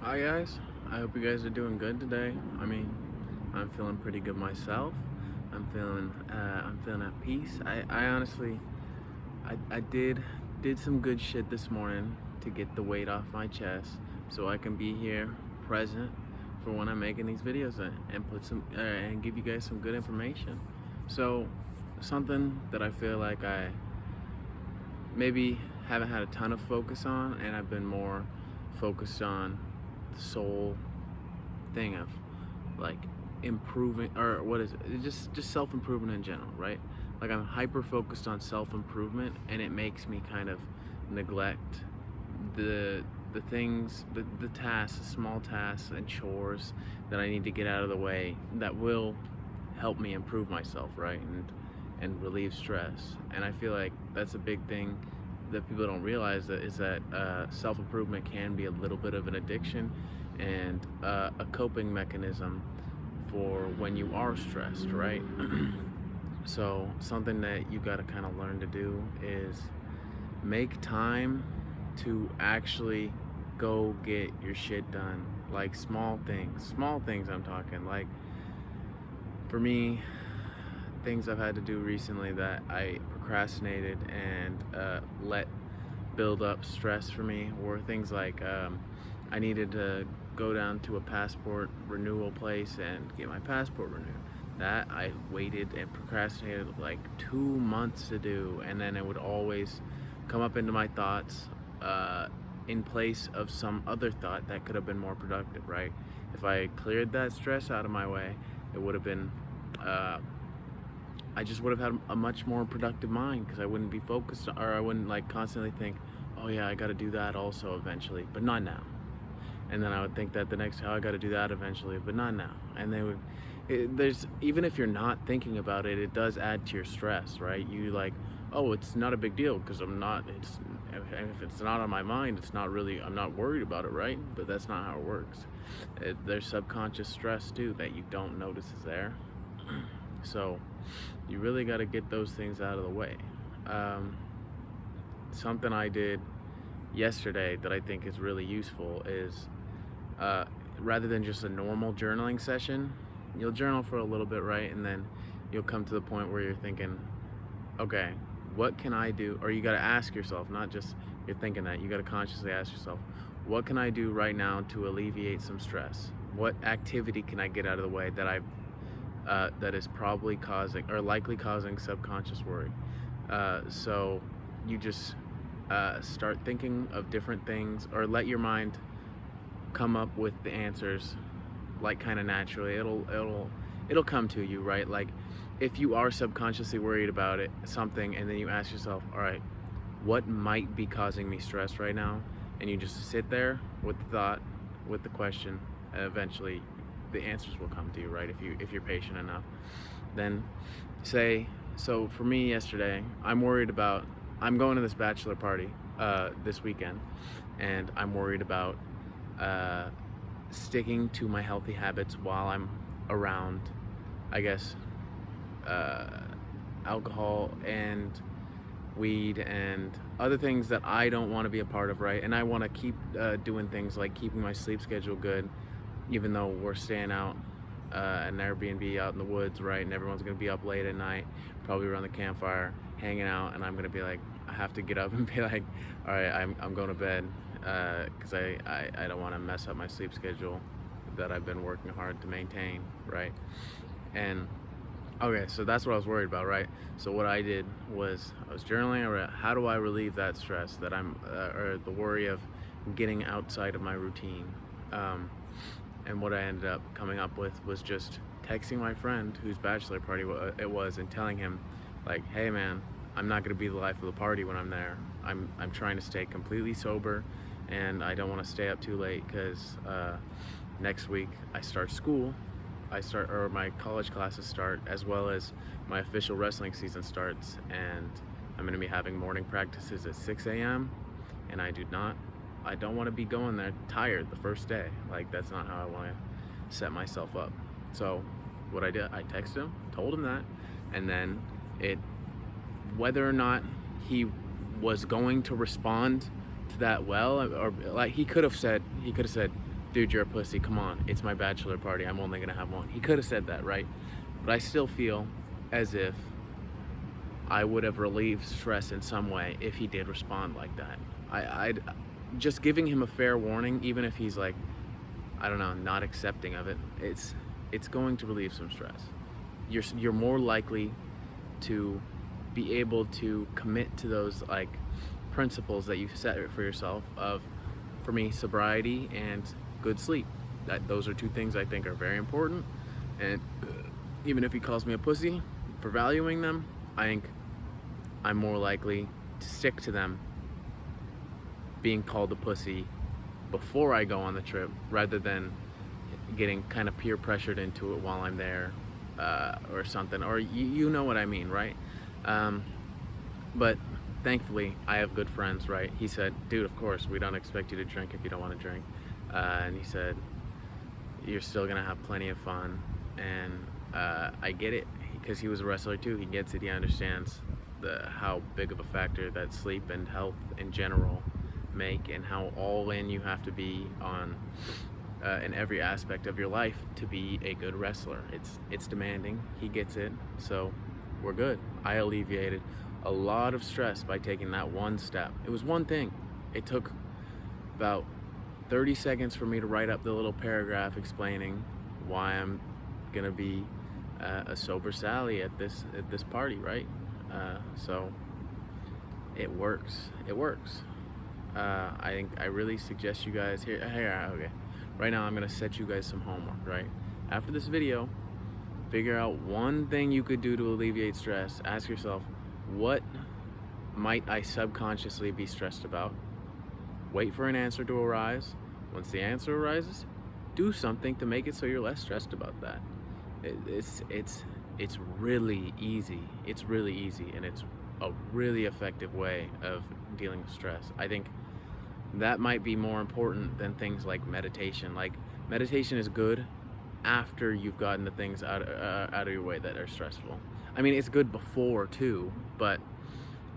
Hi guys, I hope you guys are doing good today. I'm feeling pretty good myself. I'm feeling at peace. I honestly, I did some good shit this morning to get the weight off my chest, so I can be here, present, for when I'm making these videos and put some and give you guys some good information. So, something that I feel like I maybe haven't had a ton of focus on, and I've been more focused on the soul thing of like improving, or what is it, just self-improvement in general, right? Like I'm hyper focused on self-improvement, and it makes me kind of neglect the things, the tasks, the small tasks and chores that I need to get out of the way that will help me improve myself, right? And relieve stress. And I feel like that's a big thing that people don't realize, that is that self-improvement can be a little bit of an addiction and a coping mechanism for when you are stressed, right? So something that you got to kind of learn to do is make time to actually go get your shit done. Like small things I'm talking. Like for me, things I've had to do recently that I procrastinated and let build up stress for me were things like I needed to go down to a passport renewal place and get my passport renewed. That I waited and procrastinated like 2 months to do, and then it would always come up into my thoughts in place of some other thought that could have been more productive, right? If I cleared that stress out of my way, it would have been uh, I just would have had a much more productive mind, because I wouldn't be focused, or I wouldn't like constantly think, oh yeah, I got to do that also eventually, but not now. And then I would think that the next, oh, I got to do that eventually, but not now. And they would, there's, even if you're not thinking about it, it does add to your stress, right? You like, oh, it's not a big deal because I'm not, it's, if it's not on my mind, it's not really, I'm not worried about it, right? But that's not how it works. There's subconscious stress too that you don't notice is there. So you really got to get those things out of the way. Um, Something I did yesterday that I think is really useful is uh, rather than just a normal journaling session, you'll journal for a little bit, right? And then you'll come to the point where you're thinking, okay, what can I do? Or you got to ask yourself, not just you're thinking that, you got to consciously ask yourself, what can I do right now to alleviate some stress? What activity can I get out of the way that that is probably causing or likely causing subconscious worry? So you just start thinking of different things, or let your mind come up with the answers like kind of naturally. It'll come to you, right? Like if you are subconsciously worried about it, something, and then you ask yourself, all right, what might be causing me stress right now? And you just sit there with the thought, with the question, and eventually the answers will come to you, right? If you're patient enough. Then say, so for me yesterday, I'm going to this bachelor party this weekend, and I'm worried about uh, sticking to my healthy habits while I'm around, I guess, uh, alcohol and weed and other things that I don't want to be a part of, right? And I want to keep doing things like keeping my sleep schedule good, even though we're staying out at an Airbnb out in the woods, right? And everyone's gonna be up late at night, probably around the campfire, hanging out, and I'm gonna be like, I have to get up and be like, all right, I'm going to bed, because I don't want to mess up my sleep schedule that I've been working hard to maintain, right? And okay, so that's what I was worried about, right? So what I did was I was journaling. How do I relieve that stress that or the worry of getting outside of my routine? Um, and what I ended up coming up with was just texting my friend whose bachelor party it was, and telling him, like, hey man, I'm not gonna be the life of the party when I'm there. I'm trying to stay completely sober, and I don't want to stay up too late because next week I start school. Or my college classes start, as well as my official wrestling season starts, and I'm going to be having morning practices at 6 a.m. and I don't want to be going there tired the first day. Like that's not how I want to set myself up. So what I did, I texted him, told him that, and then it, whether or not he was going to respond to that well, or like he could have said, dude, you're a pussy, come on, it's my bachelor party, I'm only gonna have one. He could have said that, right? But I still feel as if I would have relieved stress in some way if he did respond like that. I'd just giving him a fair warning, even if he's like, I don't know, not accepting of it, it's going to relieve some stress. You're more likely to be able to commit to those like principles that you set for yourself of, for me, sobriety and good sleep. Those are two things I think are very important. And even if he calls me a pussy for valuing them, I think I'm more likely to stick to them being called a pussy before I go on the trip, rather than getting kind of peer pressured into it while I'm there, or something, or you know what I mean, right? But thankfully I have good friends, right? He said, dude, of course we don't expect you to drink if you don't want to drink, and he said you're still gonna have plenty of fun. And I get it, because he was a wrestler too. He gets it. He understands how big of a factor that sleep and health in general make, and how all in you have to be on in every aspect of your life to be a good wrestler. It's demanding. He gets it. So we're good. I alleviated a lot of stress by taking that one step. It was one thing. It took about 30 seconds for me to write up the little paragraph explaining why I'm gonna be a sober Sally at this party, right? So it works. It works. I really suggest you guys here. Okay. Right now, I'm gonna set you guys some homework. Right after this video, figure out one thing you could do to alleviate stress. Ask yourself, what might I subconsciously be stressed about? Wait for an answer to arise. Once the answer arises, do something to make it so you're less stressed about that. It's really easy. It's really easy, and it's a really effective way of dealing with stress. I think that might be more important than things like meditation. Like, meditation is good after you've gotten the things out of your way that are stressful. I mean, it's good before too, but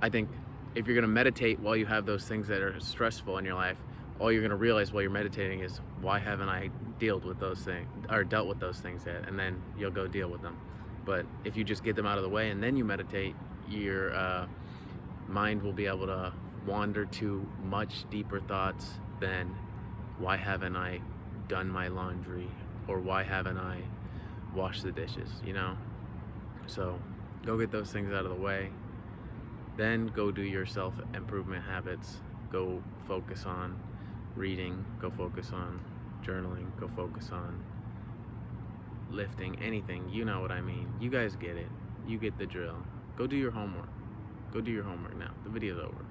I think if you're gonna meditate while you have those things that are stressful in your life, all you're gonna realize while you're meditating is, why haven't I dealt with those things yet? And then you'll go deal with them. But if you just get them out of the way and then you meditate, your mind will be able to wander to much deeper thoughts than, why haven't I done my laundry, or why haven't I washed the dishes, you know? So go get those things out of the way, then go do your self-improvement habits. Go focus on reading, go focus on journaling, go focus on lifting, anything, you know what I mean. You guys get it. You get the drill. Go do your homework. Go do your homework now. The video's over.